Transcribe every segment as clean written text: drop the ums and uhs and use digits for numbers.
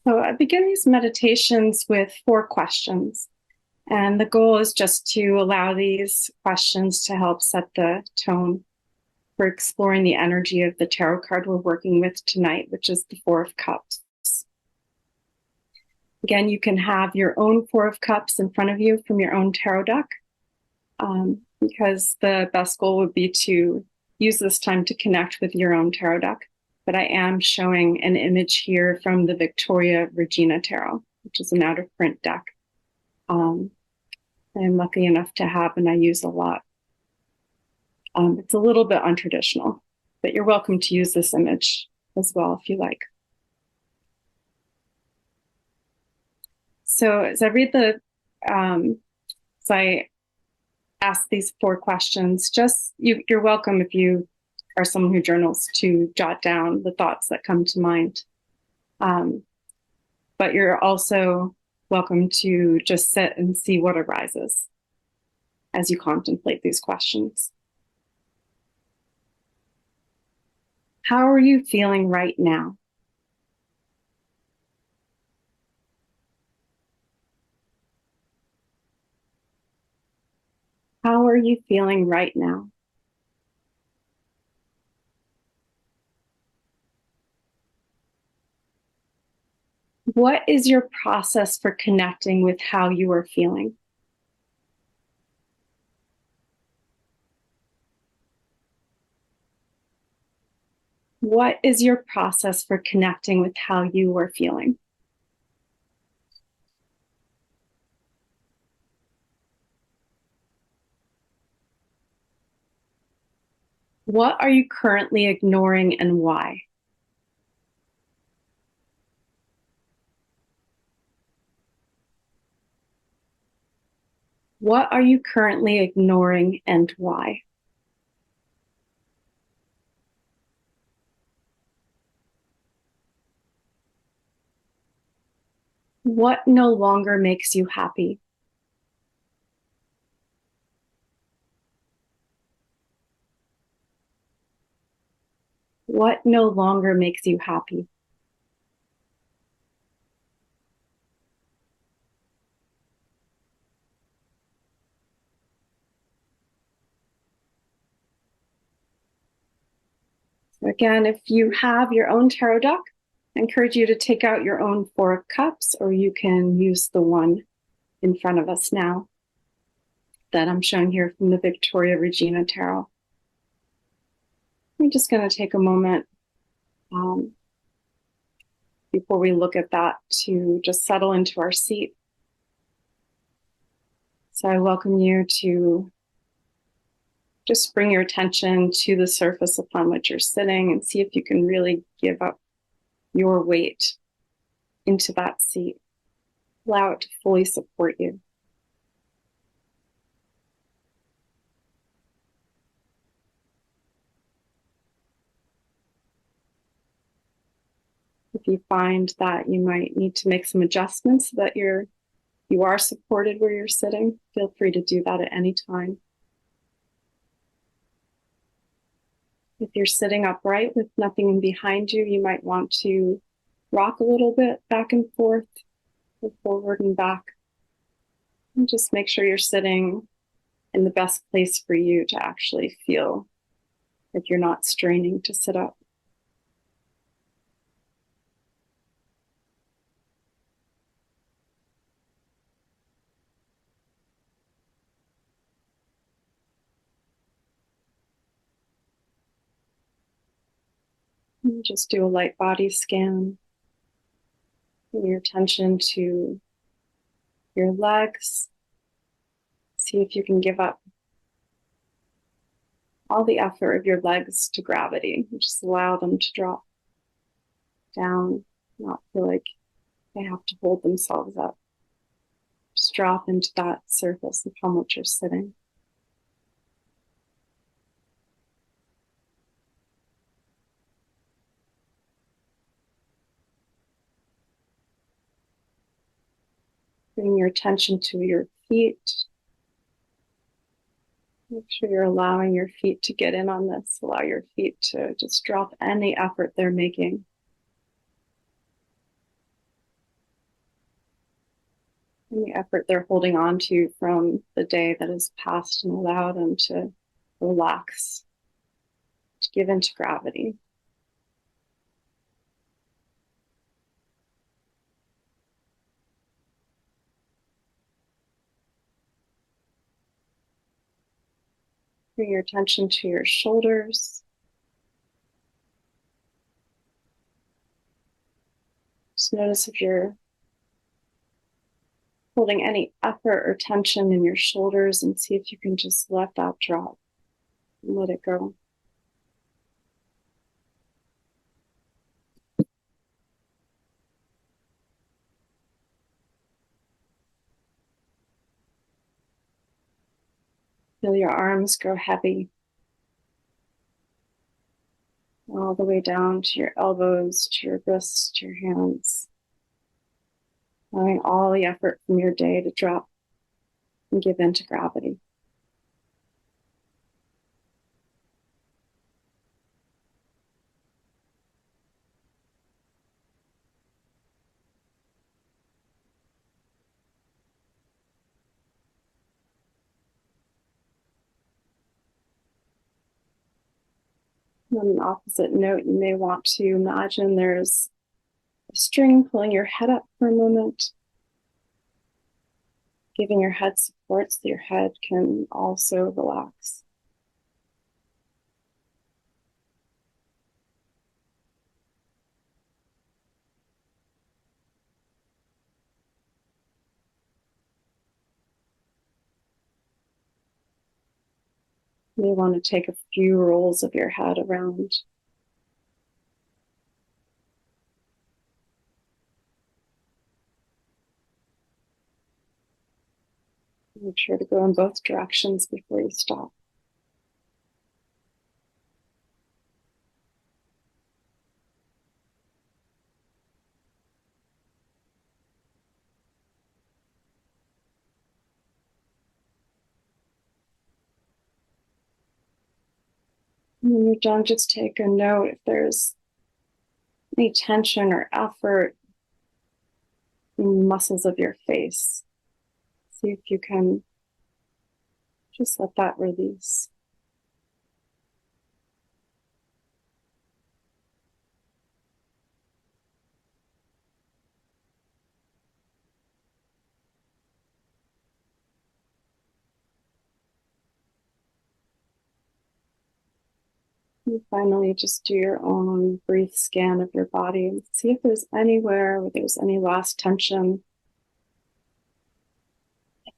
So I begin these meditations with 4 questions. And the goal is just to allow these questions to help set the tone for exploring the energy of the tarot card we're working with tonight, which is the 4 of Cups. Again, you can have your own 4 of Cups in front of you from your own tarot deck, because the best goal would be to use this time to connect with your own tarot deck. But I am showing an image here from the Victoria Regina Tarot, which is an out-of-print deck. I'm lucky enough to have, and I use a lot. It's a little bit untraditional, but you're welcome to use this image as well if you like. So as I read as I ask these 4 questions, just you're welcome, if you are someone who journals, to jot down the thoughts that come to mind. But you're also welcome to just sit and see what arises as you contemplate these questions. How are you feeling right now? How are you feeling right now? What is your process for connecting with how you are feeling? What is your process for connecting with how you are feeling? What are you currently ignoring and why? What are you currently ignoring and why? What no longer makes you happy? What no longer makes you happy? So again, if you have your own tarot deck, I encourage you to take out your own 4 of Cups, or you can use the one in front of us now that I'm showing here from the Victoria Regina Tarot. I'm just going to take a moment before we look at that to just settle into our seat. So I welcome you to just bring your attention to the surface upon which you're sitting and see if you can really give up your weight into that seat. Allow it to fully support you. If you find that you might need to make some adjustments so that you are supported where you're sitting, feel free to do that at any time. If you're sitting upright with nothing behind you, you might want to rock a little bit back and forth, or forward and back. And just make sure you're sitting in the best place for you to actually feel like you're not straining to sit up. And just do a light body scan. Bring your attention to your legs. See if you can give up all the effort of your legs to gravity. Just allow them to drop down, not feel like they have to hold themselves up. Just drop into that surface upon which you're sitting. Bring your attention to your feet. Make sure you're allowing your feet to get in on this. Allow your feet to just drop any effort they're making. any effort they're holding on to from the day that has passed, and allow them to relax, to give into gravity. Bring your attention to your shoulders. Just notice if you're holding any effort or tension in your shoulders, and see if you can just let that drop and let it go. Feel your arms grow heavy, all the way down to your elbows, to your wrists, to your hands. Allowing all the effort from your day to drop and give in to gravity. On an opposite note, you may want to imagine there's a string pulling your head up for a moment, giving your head support so your head can also relax. You may want to take a few rolls of your head around. Make sure to go in both directions before you stop. And when you're done, just take a note if there's any tension or effort in the muscles of your face. See if you can just let that release. And finally, just do your own brief scan of your body and see if there's anywhere where there's any last tension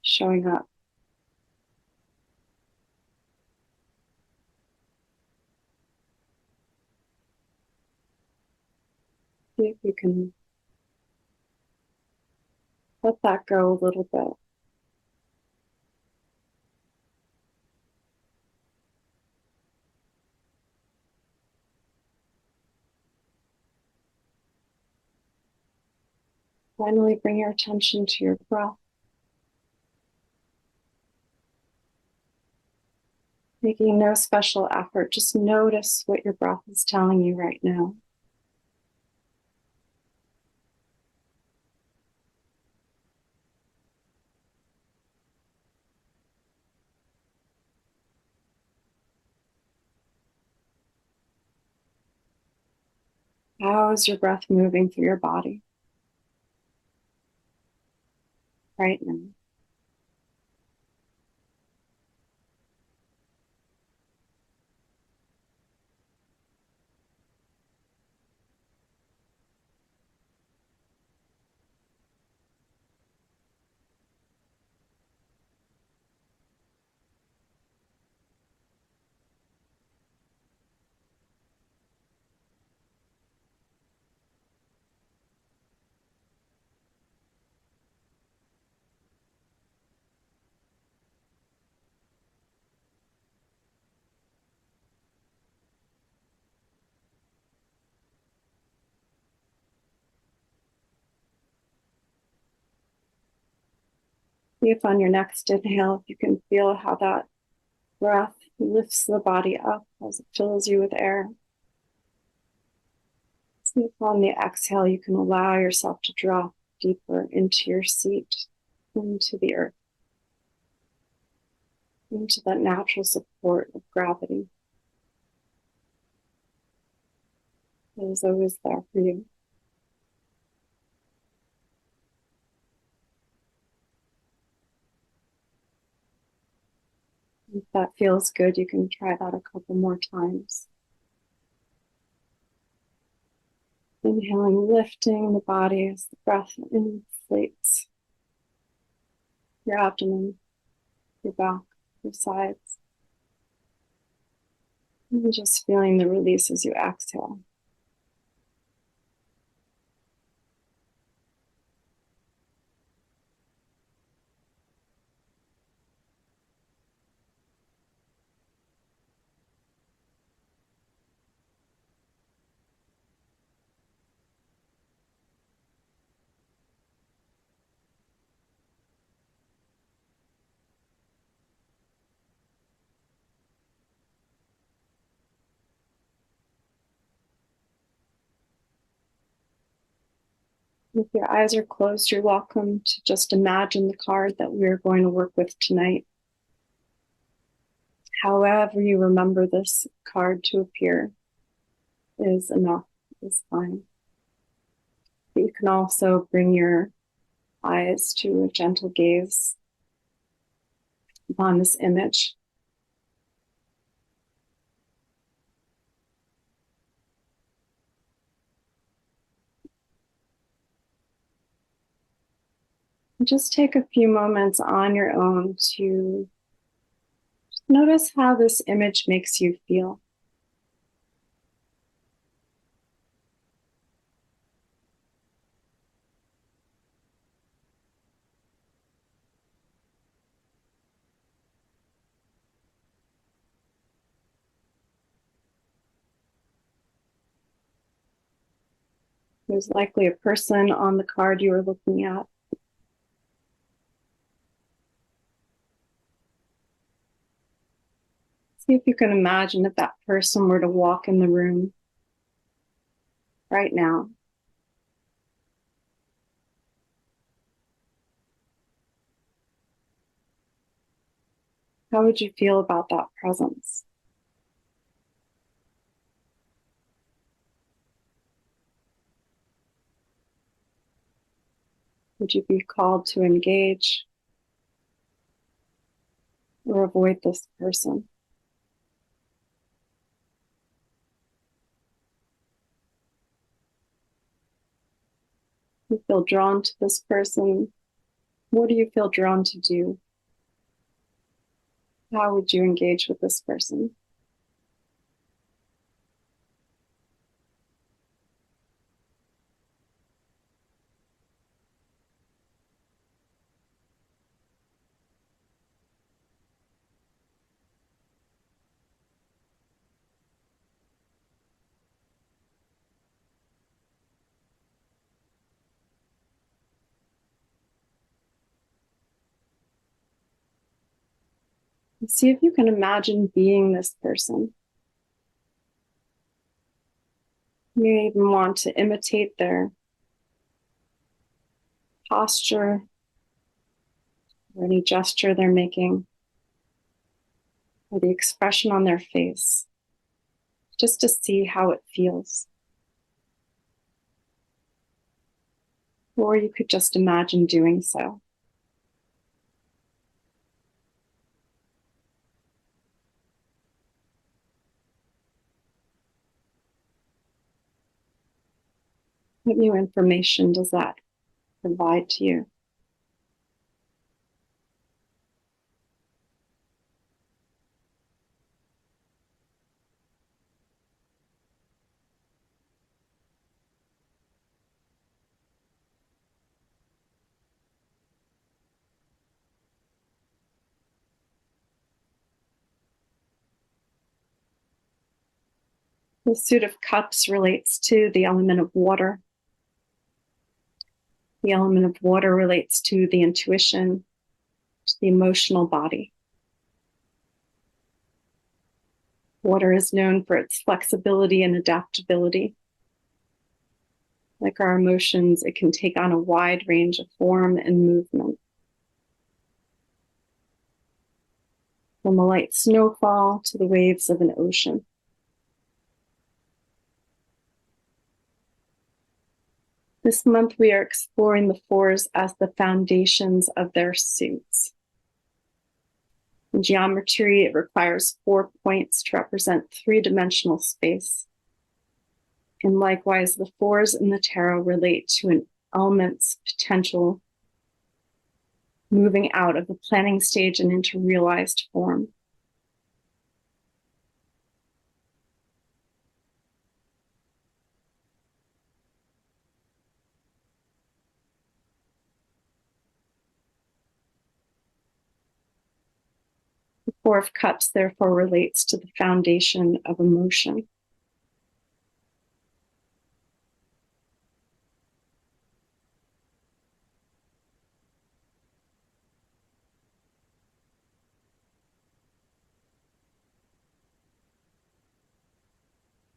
showing up. See if you can let that go a little bit. Finally, bring your attention to your breath. Making no special effort, just notice what your breath is telling you right now. How is your breath moving through your body right now? See if on your next inhale, if you can feel how that breath lifts the body up as it fills you with air. See if on the exhale, you can allow yourself to drop deeper into your seat, into the earth, into that natural support of gravity that is always there for you. If that feels good, you can try that a couple more times. Inhaling, lifting the body as the breath inflates your abdomen, your back, your sides. And just feeling the release as you exhale. If your eyes are closed, you're welcome to just imagine the card that we're going to work with tonight. However you remember this card to appear is enough, is fine. But you can also bring your eyes to a gentle gaze upon this image. And just take a few moments on your own to notice how this image makes you feel. There's likely a person on the card you were looking at. See if you can imagine if that person were to walk in the room right now. How would you feel about that presence? Would you be called to engage or avoid this person? You feel drawn to this person. What do you feel drawn to do? How would you engage with this person? And see if you can imagine being this person. You may even want to imitate their posture or any gesture they're making or the expression on their face, just to see how it feels. Or you could just imagine doing so. What new information does that provide to you? The Suit of Cups relates to the element of water. The element of water relates to the intuition, to the emotional body. Water is known for its flexibility and adaptability. Like our emotions, it can take on a wide range of form and movement. from a light snowfall to the waves of an ocean. This month, we are exploring the fours as the foundations of their suits. In geometry, it requires 4 points to represent three-dimensional space. And likewise, the fours in the tarot relate to an element's potential moving out of the planning stage and into realized form. The Four of Cups therefore relates to the foundation of emotion.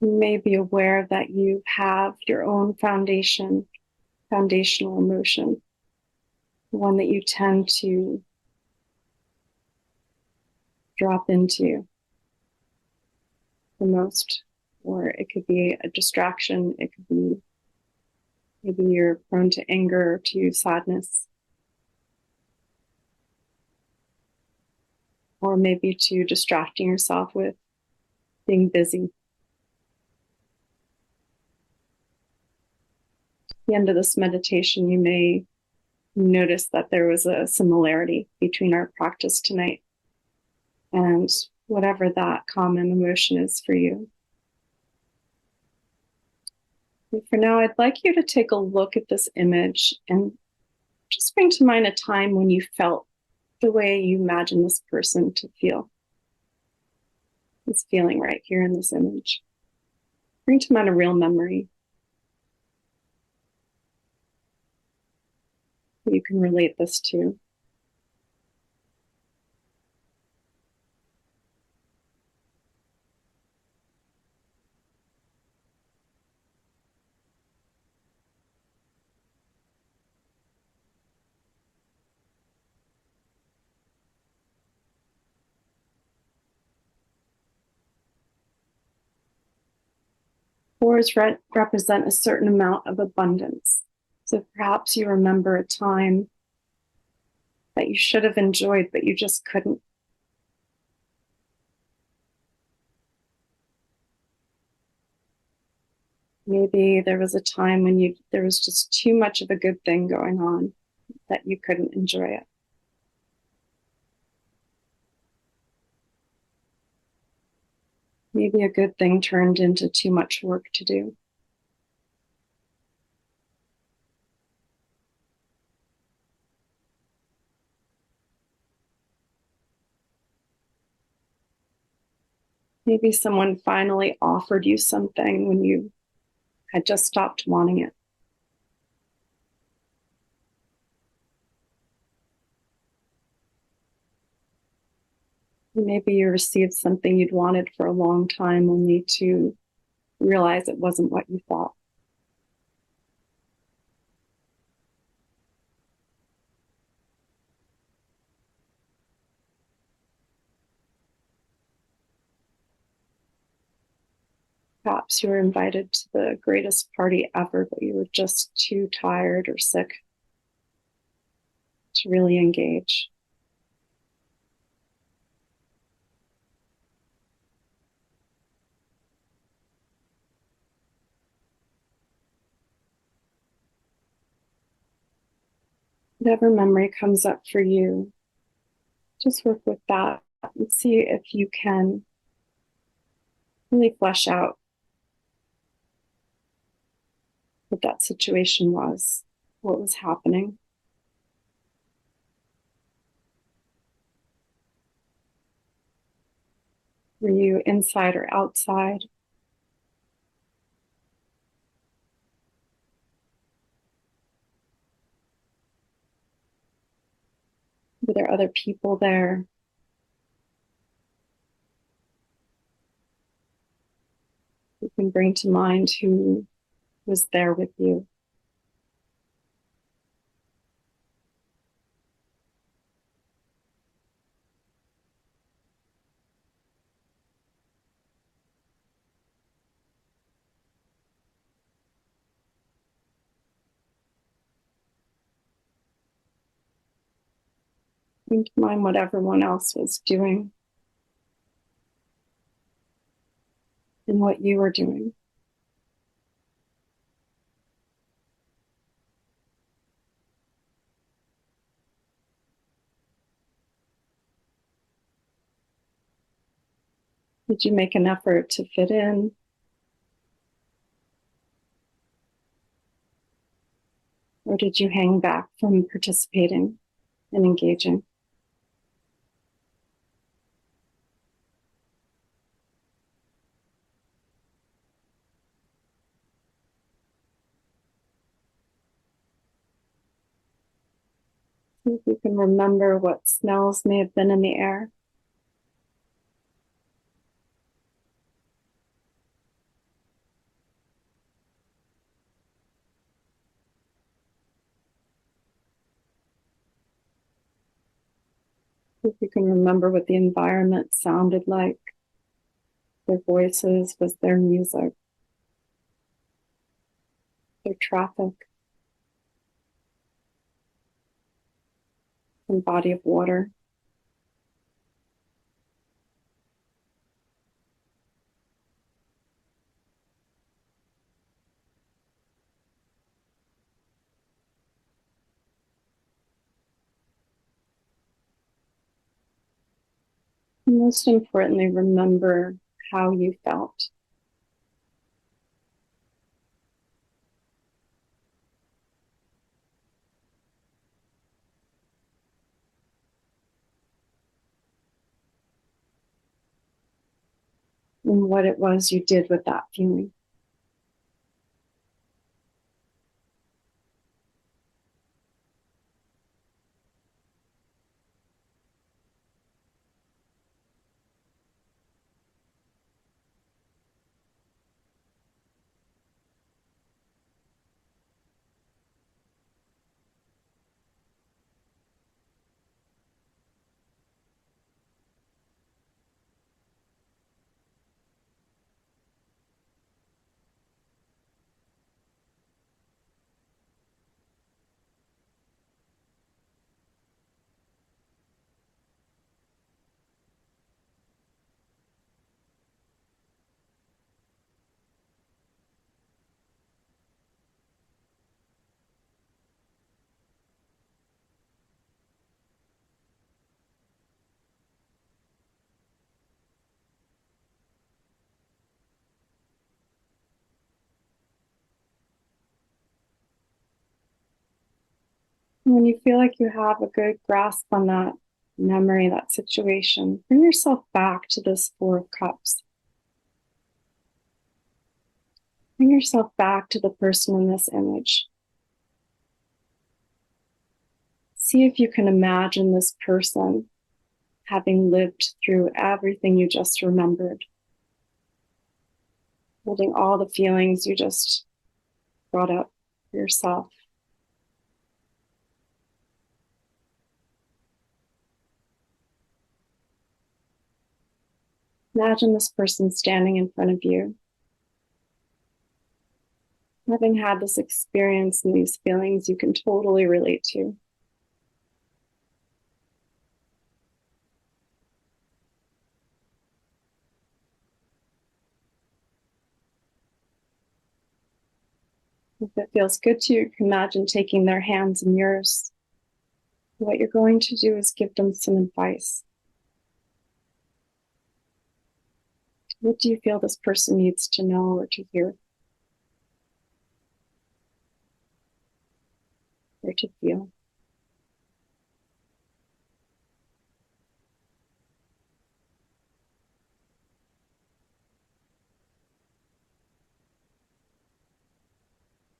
You may be aware that you have your own foundational emotion, the one that you tend to drop into the most, or it could be a distraction. It could be maybe you're prone to anger or to sadness, or maybe to distracting yourself with being busy. At the end of this meditation, you may notice that there was a similarity between our practice tonight and whatever that common emotion is for you. And for now, I'd like you to take a look at this image and just bring to mind a time when you felt the way you imagine this person to feel. This feeling right here in this image. Bring to mind a real memory that you can relate this to. Fours represent a certain amount of abundance. So perhaps you remember a time that you should have enjoyed, but you just couldn't. Maybe there was a time when there was just too much of a good thing going on that you couldn't enjoy it. Maybe a good thing turned into too much work to do. Maybe someone finally offered you something when you had just stopped wanting it. Maybe you received something you'd wanted for a long time only to realize it wasn't what you thought. Perhaps you were invited to the greatest party ever, but you were just too tired or sick to really engage. Whatever memory comes up for you, just work with that and see if you can really flesh out what that situation was, what was happening. Were you inside or outside? Were there other people there? You can bring to mind who was there with you. Bring to mind what everyone else was doing and what you were doing. Did you make an effort to fit in? Or did you hang back from participating and engaging? See if you can remember what smells may have been in the air. If you can remember what the environment sounded like, their voices, was their music, their traffic, and body of water. And most importantly, remember how you felt. And what it was you did with that feeling. And when you feel like you have a good grasp on that memory, that situation, bring yourself back to this Four of Cups. Bring yourself back to the person in this image. See if you can imagine this person having lived through everything you just remembered, holding all the feelings you just brought up for yourself. Imagine this person standing in front of you, having had this experience and these feelings you can totally relate to. If it feels good to you, you can imagine taking their hands in yours. What you're going to do is give them some advice. What do you feel this person needs to know or to hear or to feel?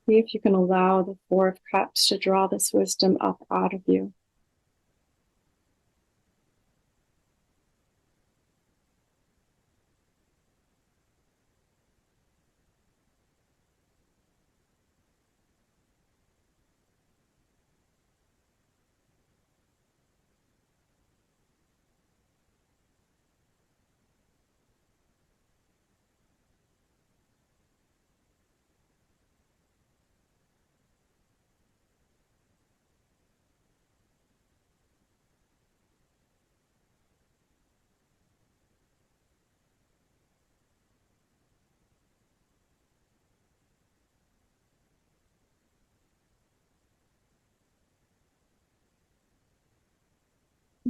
See if you can allow the Four of Cups to draw this wisdom up out of you.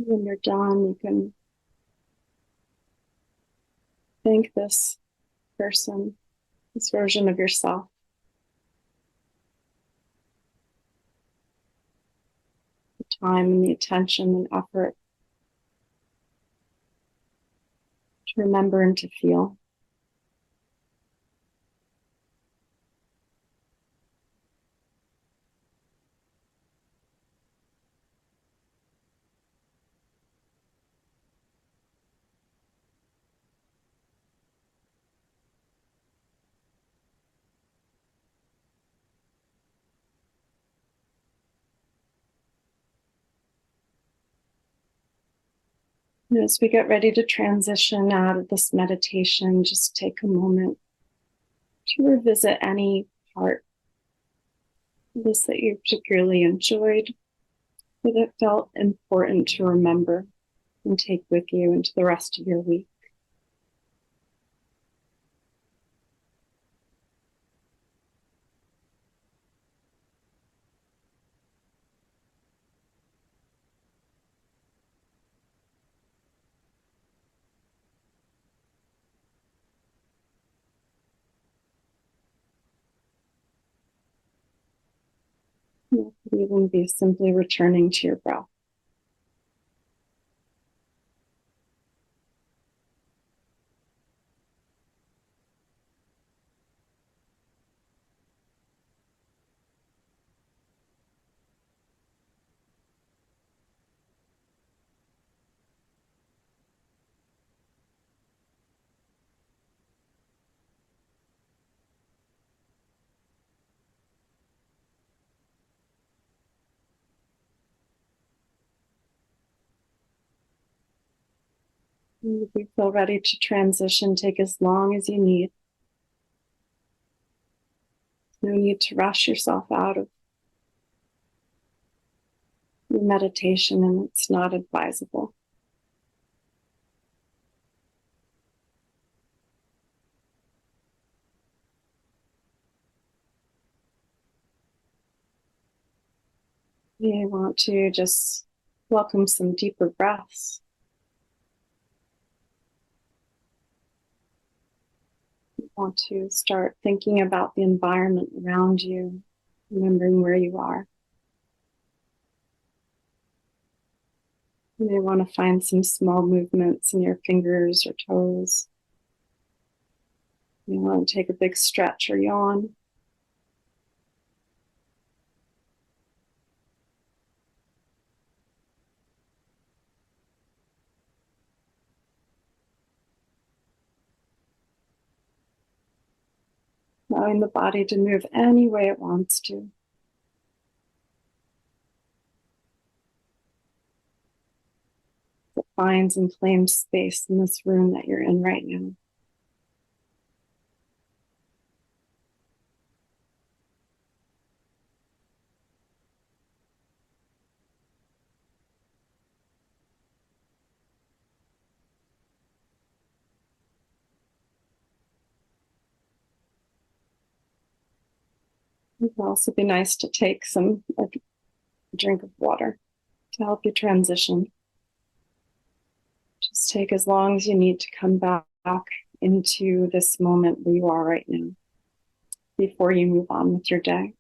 When you're done, you can thank this person, this version of yourself. The time and the attention and effort to remember and to feel. And as we get ready to transition out of this meditation, just take a moment to revisit any part of this that you particularly enjoyed, or that felt important to remember and take with you into the rest of your week. You could even be simply returning to your breath. And if you feel ready to transition, take as long as you need. No need to rush yourself out of your meditation, and it's not advisable. You may want to just welcome some deeper breaths. You want to start thinking about the environment around you, remembering where you are. You may want to find some small movements in your fingers or toes. You want to take a big stretch or yawn. Allowing the body to move any way it wants to. It finds and claims space in this room that you're in right now. It can also be nice to take a drink of water to help you transition. Just take as long as you need to come back into this moment where you are right now before you move on with your day.